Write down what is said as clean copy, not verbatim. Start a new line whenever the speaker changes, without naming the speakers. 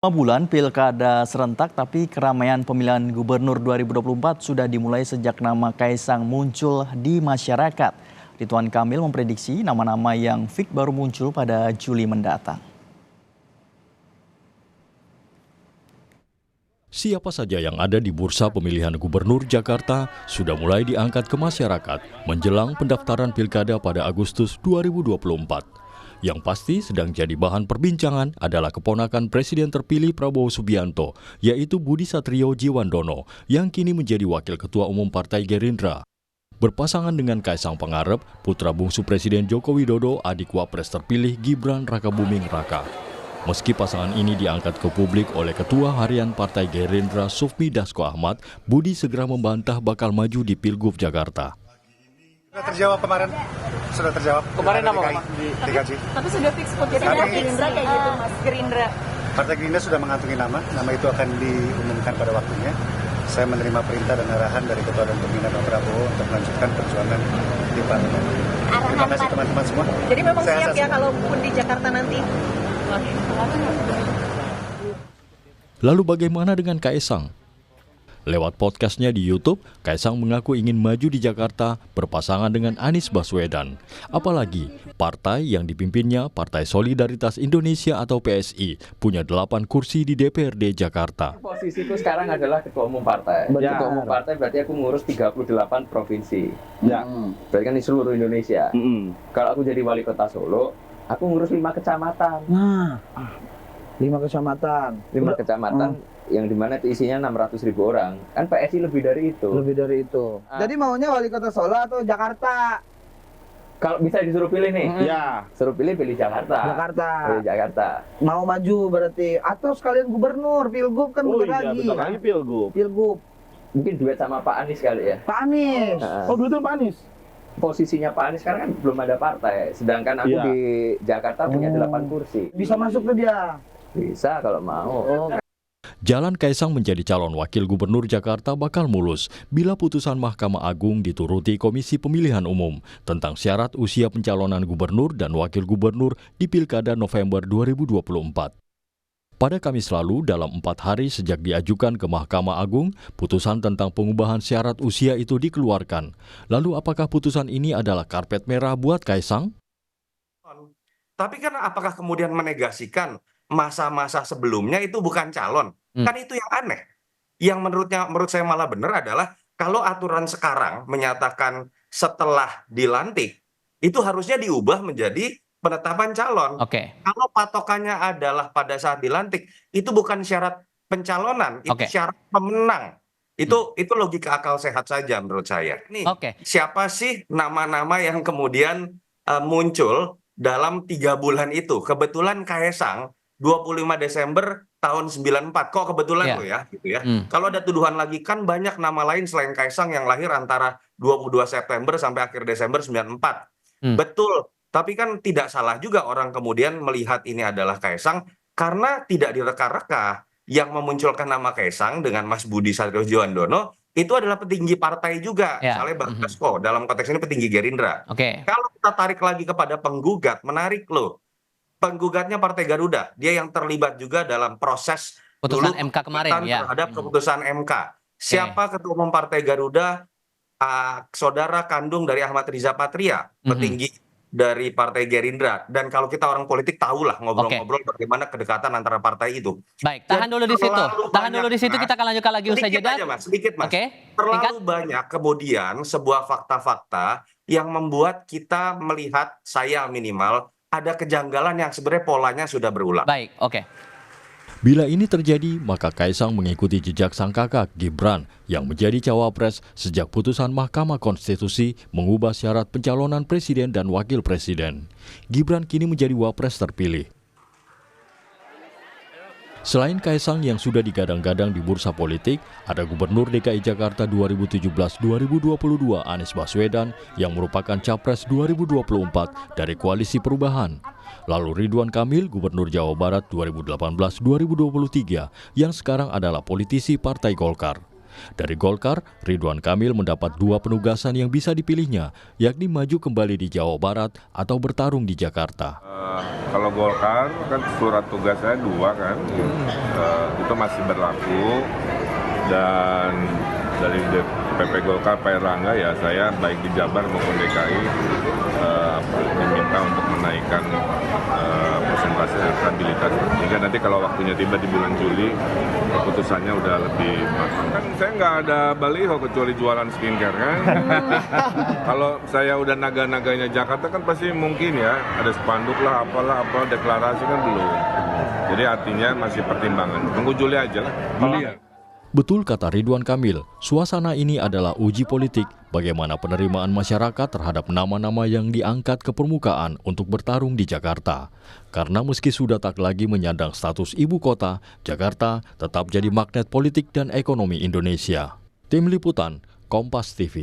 5 bulan pilkada serentak, tapi keramaian pemilihan gubernur 2024 sudah dimulai sejak nama Kaisang muncul di masyarakat. Ridwan Kamil memprediksi nama-nama yang fix baru muncul pada Juli mendatang.
Siapa saja yang ada di bursa pemilihan gubernur Jakarta sudah mulai diangkat ke masyarakat menjelang pendaftaran pilkada pada Agustus 2024. Yang pasti sedang jadi bahan perbincangan adalah keponakan Presiden terpilih Prabowo Subianto, yaitu Budi Satrio Djiwandono, yang kini menjadi Wakil Ketua Umum Partai Gerindra. Berpasangan dengan Kaisang Pangarep, putra bungsu Presiden Joko Widodo, adik Wapres terpilih Gibran Rakabuming Raka. Meski pasangan ini diangkat ke publik oleh Ketua Harian Partai Gerindra Sufmi Dasko Ahmad, Budi segera membantah bakal maju di Pilgub Jakarta.
Sudah terjawab kemarin. Sudah terjawab.
Kemarin nama Pak?
Tapi sudah fix kok. Jadi Gerindra kayak gitu Mas. Gerindra.
Partai Gerindra sudah mengantongi nama itu akan diumumkan pada waktunya. Saya menerima perintah dan arahan dari Ketua dan Pembina Pak Prabowo untuk melanjutkan perjuangan di parlemen. Terima kasih teman-teman semua.
Jadi memang siap ya kalaupun di Jakarta nanti.
Lalu bagaimana dengan Kaisang? Lewat podcastnya di YouTube, Kaisang mengaku ingin maju di Jakarta berpasangan dengan Anies Baswedan. Apalagi, partai yang dipimpinnya Partai Solidaritas Indonesia atau PSI punya 8 kursi di DPRD Jakarta.
Posisiku sekarang adalah Ketua Umum Partai. Ketua Umum Partai berarti aku ngurus 38 provinsi. Ya. Berarti kan di seluruh Indonesia. Kalau aku jadi Wali Kota Solo, aku ngurus 5 kecamatan.
Nah, 5 kecamatan.
5 kecamatan. Yang dimana itu isinya 600.000 orang. Kan PSI lebih dari itu.
Lebih dari itu. Jadi maunya Wali Kota Solo atau Jakarta?
Kalau bisa disuruh pilih nih.
Ya.
Suruh pilih Jakarta.
Pilih
Jakarta.
Mau maju berarti. Atau sekalian gubernur, Pilgub kan bentar lagi.
Bentar lagi
Pilgub.
Mungkin duet sama Pak Anies kali ya.
Pak Anies.
Oh, duetnya Pak Anies?
Posisinya Pak Anies sekarang kan belum ada partai. Sedangkan aku di Jakarta punya 8 kursi.
Bisa masuk ke dia?
Bisa kalau mau.
Jalan Kaisang menjadi calon wakil gubernur Jakarta bakal mulus bila putusan Mahkamah Agung dituruti Komisi Pemilihan Umum tentang syarat usia pencalonan gubernur dan wakil gubernur di Pilkada November 2024. Pada Kamis lalu, dalam 4 hari sejak diajukan ke Mahkamah Agung, putusan tentang pengubahan syarat usia itu dikeluarkan. Lalu apakah putusan ini adalah karpet merah buat Kaisang?
Tapi kan apakah kemudian menegasikan masa-masa sebelumnya itu bukan calon? Kan itu yang aneh. Yang menurut saya malah benar adalah kalau aturan sekarang menyatakan setelah dilantik, itu harusnya diubah menjadi penetapan calon. Kalau patokannya adalah pada saat dilantik, itu bukan syarat pencalonan, itu syarat pemenang. Itu logika akal sehat saja menurut saya. Nih, siapa sih nama-nama yang kemudian muncul dalam 3 bulan itu? Kebetulan Kaisang 25 Desember tahun 94. Kok kebetulan lo ya gitu ya. Kalau ada tuduhan lagi kan banyak nama lain selain Kaisang yang lahir antara 22 September sampai akhir Desember 94. Betul. Tapi kan tidak salah juga orang kemudian melihat ini adalah Kaisang karena tidak direka-reka. Yang memunculkan nama Kaisang dengan Mas Budi Satrio Djiwandono itu adalah petinggi partai juga. Misalnya Bang Dasko, dalam konteks ini petinggi Gerindra. Kalau kita tarik lagi kepada penggugat, menarik loh. Penggugatnya Partai Garuda, dia yang terlibat juga dalam proses
putusan MK kemarin
terhadap keputusan MK. Siapa Ketua Umum Partai Garuda? Saudara kandung dari Ahmad Riza Patria, petinggi dari Partai Gerindra. Dan kalau kita orang politik tahulah ngobrol-ngobrol bagaimana kedekatan antara partai itu.
Baik, tahan dulu di situ. Tahan dulu di situ, kita akan lanjutkan lagi usai jeda.
Sedikit mas. Terlalu banyak kemudian sebuah fakta-fakta yang membuat kita melihat, saya minimal, ada kejanggalan yang sebenarnya polanya sudah berulang.
Baik,
Bila ini terjadi, maka Kaisang mengikuti jejak sang kakak Gibran yang menjadi cawapres sejak putusan Mahkamah Konstitusi mengubah syarat pencalonan presiden dan wakil presiden. Gibran kini menjadi wapres terpilih. Selain Kaisang yang sudah digadang-gadang di bursa politik, ada Gubernur DKI Jakarta 2017-2022 Anies Baswedan yang merupakan Capres 2024 dari Koalisi Perubahan. Lalu Ridwan Kamil, Gubernur Jawa Barat 2018-2023 yang sekarang adalah politisi Partai Golkar. Dari Golkar, Ridwan Kamil mendapat 2 penugasan yang bisa dipilihnya, yakni maju kembali di Jawa Barat atau bertarung di Jakarta.
Kalau Golkar kan surat tugasnya 2 kan, itu masih berlaku, dan dari PP Golkar Pak Erlangga ya saya baik di Jabar maupun DKI diminta untuk menaikkan persentase elektabilitas. Sehingga nanti kalau waktunya tiba di bulan Juli keputusannya udah lebih matang. Kan saya nggak ada baliho kecuali jualan skincare kan. Kalau saya udah naga-naganya Jakarta kan pasti mungkin ya ada spanduk lah apalah deklarasi kan belum. Jadi artinya masih pertimbangan. Tunggu Juli aja lah. Juli ya.
Betul kata Ridwan Kamil, suasana ini adalah uji politik bagaimana penerimaan masyarakat terhadap nama-nama yang diangkat ke permukaan untuk bertarung di Jakarta. Karena meski sudah tak lagi menyandang status ibu kota, Jakarta tetap jadi magnet politik dan ekonomi Indonesia. Tim Liputan, Kompas TV.